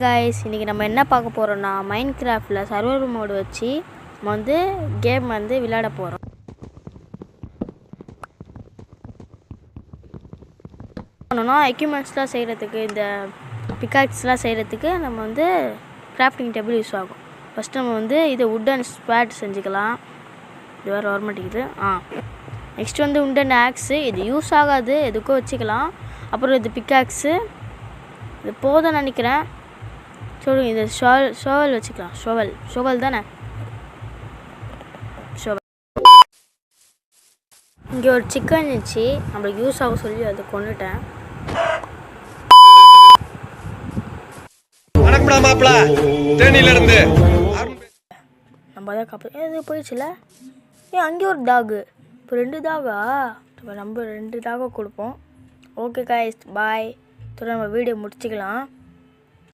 Guys, இன்றைக்கி நம்ம என்ன பார்க்க போகிறோம்னா மைன்கிராஃப்டில் சர்வர் மோடு வச்சு நம்ம வந்து கேம் வந்து விளையாட போகிறோம். பண்ணோன்னா எக்யூப்மெண்ட்ஸ்லாம் செய்கிறதுக்கு, இந்த பிக்காக்ஸ்லாம் செய்கிறதுக்கு நம்ம வந்து கிராஃப்டிங் டேபிள் யூஸ் ஆகும். ஃபஸ்ட்டு நம்ம வந்து இதை உட்டன் ஸ்பேட் செஞ்சுக்கலாம். இது வேறு வர மாட்டேங்குது. நெக்ஸ்ட் வந்து உட்டன் ஆக்ஸு, இது யூஸ் ஆகாது, எதுக்கோ வச்சுக்கலாம். அப்புறம் இது பிக்காக்ஸு, இது போதும் நினைக்கிறேன். சொல்லுங்க, இது ஷோவல் வச்சுக்கலாம். ஷோவல் தானே. ஷோவல். இங்கே ஒரு சிக்கன் இருந்துச்சு, நம்மளுக்கு யூஸ் ஆகும் சொல்லி அதை கொண்டுட்டேன். நம்ம தான் இது போயிடுச்சுல. அங்கே ஒரு டாகு, இப்போ 2 டாகா. நம்ம 2 டாகை கொடுப்போம். ஓகே கைஸ், பாய். நம்ம வீடியோ முடிச்சுக்கலாம்.